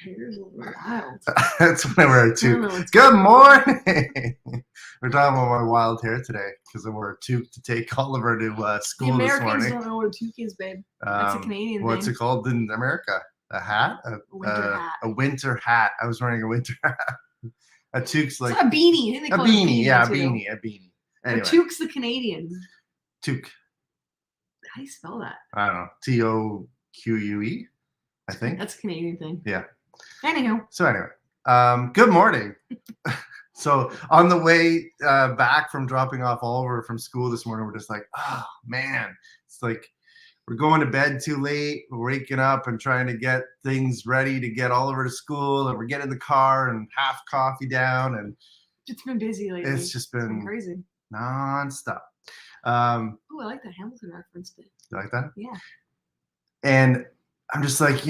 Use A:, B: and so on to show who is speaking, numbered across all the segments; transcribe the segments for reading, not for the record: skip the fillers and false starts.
A: hair's a little wild.
B: That's when I wear a
A: I don't know
B: toque.
A: what's
B: Good
A: going on.
B: morning. We're talking about my wild hair today because I wore a toque to take Oliver to
A: The
B: school this
A: Americans
B: morning.
A: don't know what a toque is, babe. That's a Canadian
B: What's
A: thing.
B: it called in America? A hat?
A: A winter hat.
B: A winter hat. I was wearing a winter hat. A toque's like
A: It's a beanie. I think they
B: a
A: call
B: beanie.
A: it
B: Yeah, a
A: too.
B: beanie. A beanie. Anyway,
A: A toque's the Canadian.
B: toque.
A: How do you spell that?
B: I don't know. Toque. I think
A: That's a Canadian thing.
B: Yeah.
A: Anywho.
B: So anyway, good morning. So on the way back from dropping off Oliver from school this morning, we're just like, oh man, it's like we're going to bed too late. We're waking up and trying to get things ready to get Oliver to school, and we're getting in the car and half coffee down, and
A: it's been busy lately.
B: It's just been
A: crazy,
B: nonstop.
A: Oh, I like that Hamilton reference.
B: You like that?
A: Yeah.
B: And I'm just like,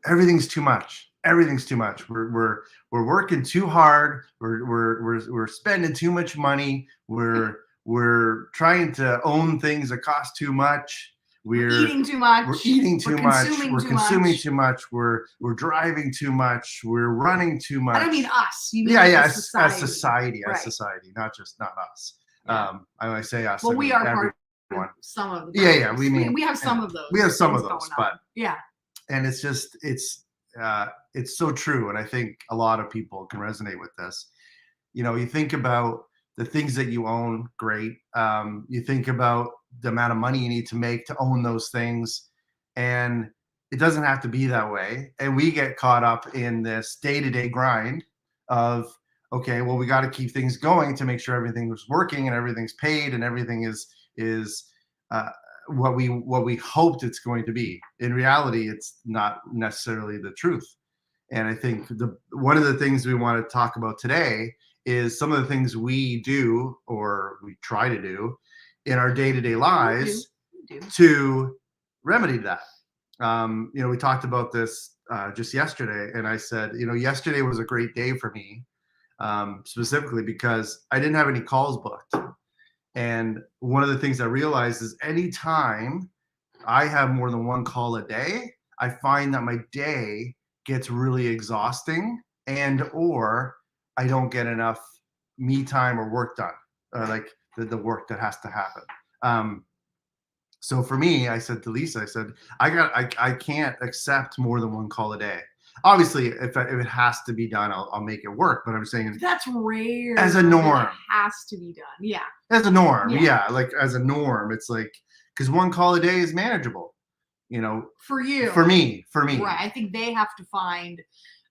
B: everything's too much. Everything's too much. We're working too hard. We're spending too much money. We're trying to own things that cost too much. We're
A: eating too much.
B: We're eating too much. We're consuming too much. We're driving too much. We're running too much.
A: I don't mean us. You mean
B: as
A: society.
B: Society, not us.
A: Yeah.
B: I say us.
A: Well, we are part of some of the we have some of those.
B: We have some of those, but
A: yeah.
B: And it's just it's so true, and I think a lot of people can resonate with this. You think about the things that you own, great. You think about the amount of money you need to make to own those things, and it doesn't have to be that way. And we get caught up in this day-to-day grind of, okay, well, we got to keep things going to make sure everything is working and everything's paid and everything is what we hoped it's going to be. In reality, it's not necessarily the truth. And I think one of the things we want to talk about today is some of the things we do or we try to do in our day-to-day lives to remedy that. We talked about this just yesterday, and I said, yesterday was a great day for me, specifically because I didn't have any calls booked. And one of the things I realized is anytime I have more than one call a day, I find that my day gets really exhausting, and or I don't get enough me time or work done, like the work that has to happen. So for me, I said to Lisa, I can't accept more than one call a day. Obviously, if it has to be done, I'll make it work. But I'm saying
A: that's rare.
B: As a norm,
A: it has to be done. Yeah.
B: As a norm, yeah. Like as a norm, it's like because one call a day is manageable.
A: For you.
B: For me.
A: Right. I think they have to find.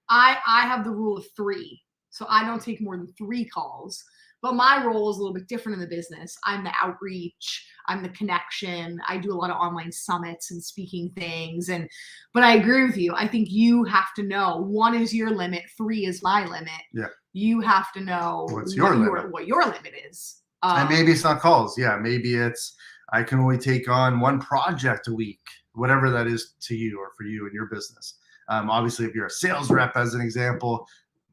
A: I have the rule of 3, so I don't take more than 3 calls. But my role is a little bit different in the business. I'm the outreach. I'm the connection. I do a lot of online summits and speaking things. But I agree with you. I think you have to know 1 is your limit, 3 is my limit.
B: Yeah.
A: You have to know
B: what your
A: limit is.
B: And maybe it's not calls. Yeah. Maybe it's I can only take on 1 project a week, whatever that is to you or for you in your business. Obviously, if you're a sales rep, as an example,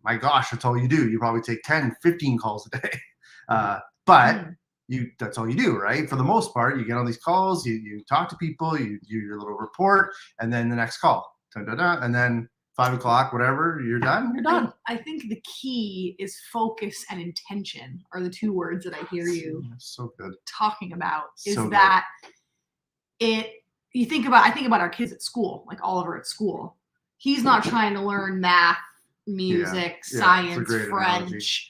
B: my gosh, that's all you do. You probably take 10, 15 calls a day. But that's all you do, right? For the most part, you get on these calls, you talk to people, you do your little report, and then the next call. And then 5 o'clock, whatever, you're done.
A: I think the key is focus and intention are the 2 words that I hear you
B: so good
A: talking about. Is
B: so
A: that good. I think about our kids at school, like Oliver at school. He's not trying to learn math, music, science, French,
B: analogy.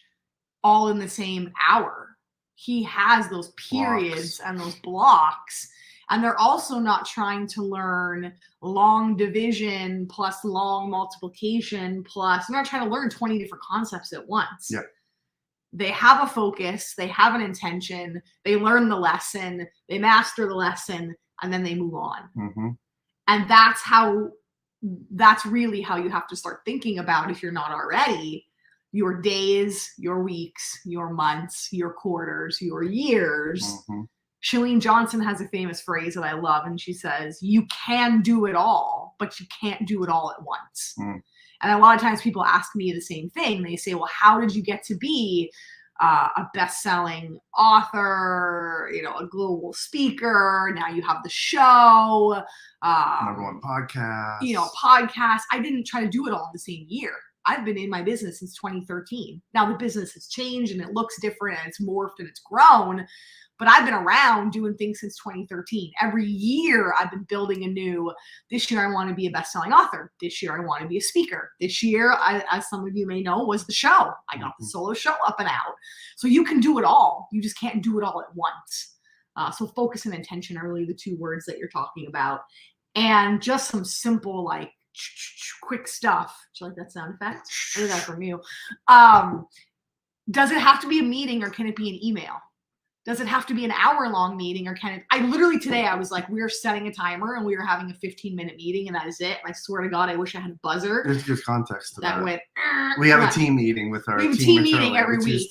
A: all in the same hour. He has those periods and those blocks. And they're also not trying to learn long division plus long multiplication plus, they're not trying to learn 20 different concepts at once.
B: Yeah.
A: They have a focus, they have an intention, they learn the lesson, they master the lesson, and then they move on.
B: Mm-hmm.
A: And that's really how you have to start thinking about, if you're not already, your days, your weeks, your months, your quarters, your years.
B: Mm-hmm.
A: Chalene Johnson has a famous phrase that I love, and she says, you can do it all, but you can't do it all at once.
B: Mm.
A: And a lot of times people ask me the same thing. They say, well, how did you get to be a best-selling author, a global speaker. Now you have the show,
B: Number one podcast.
A: Podcast. I didn't try to do it all in the same year. I've been in my business since 2013. Now the business has changed and it looks different and it's morphed and it's grown, but I've been around doing things since 2013. Every year I've been building a new, this year I want to be a best-selling author. This year I want to be a speaker. This year, as some of you may know, was the show. I got the solo show up and out. So you can do it all. You just can't do it all at once. So focus and intention are really the two words that you're talking about. And just some simple, like, quick stuff. Do you like that sound effect? I heard that from you. Does it have to be a meeting or can it be an email? Does it have to be an hour-long meeting or can it? I literally today, I was like, we were setting a timer and we were having a 15-minute meeting and that is it. And I swear to God, I wish I had a buzzer.
B: There's good context to that.
A: Went.
B: We have a team meeting with our
A: we have a team meeting every week.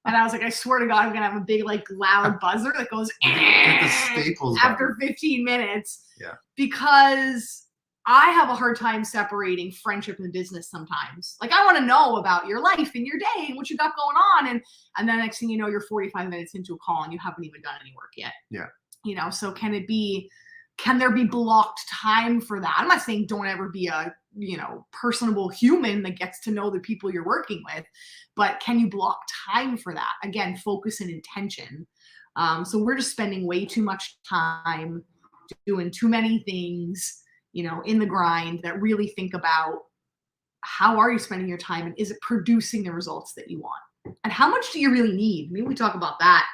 A: And I was like, I swear to God, I'm gonna have a big, like, loud buzzer that goes
B: Get the staples
A: after 15 minutes.
B: Yeah.
A: Because I have a hard time separating friendship and business sometimes. Like, I want to know about your life and your day and what you got going on. And then next thing you know, you're 45 minutes into a call and you haven't even done any work yet.
B: Yeah.
A: So can there be blocked time for that? I'm not saying don't ever be a, personable human that gets to know the people you're working with, but can you block time for that? Again, focus and intention. So we're just spending way too much time doing too many things, in the grind that really think about how are you spending your time and is it producing the results that you want? And how much do you really need? Maybe we talk about that.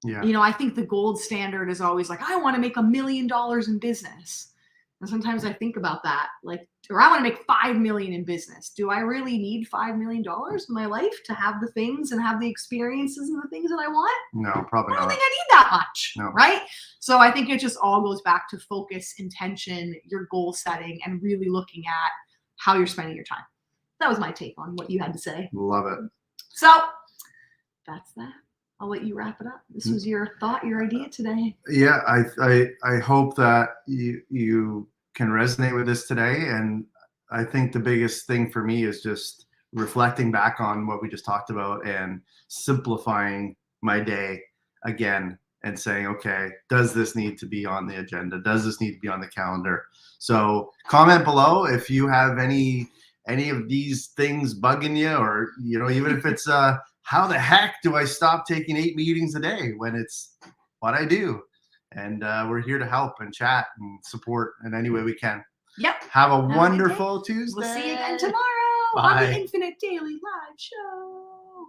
B: Yeah.
A: I think the gold standard is always like, I want to make $1 million in business. And sometimes I think about that, like, or I want to make $5 million in business. Do I really need $5 million in my life to have the things and have the experiences and the things that I want?
B: No, probably
A: I don't
B: not.
A: think I need that much.
B: No.
A: Right? So I think it just all goes back to focus, intention, your goal setting, and really looking at how you're spending your time. That was my take on what you had to say.
B: Love it.
A: So that's that. I'll let you wrap it up. This was your thought, your idea today.
B: Yeah, I hope that you can resonate with this today. And I think the biggest thing for me is just reflecting back on what we just talked about and simplifying my day again and saying, okay, does this need to be on the agenda? Does this need to be on the calendar? So comment below if you have any of these things bugging you, or, even if it's how the heck do I stop taking 8 meetings a day when it's what I do? And we're here to help and chat and support in any way we can.
A: Yep.
B: Have a wonderful Tuesday.
A: We'll see you again tomorrow on the Infinite Daily Live Show.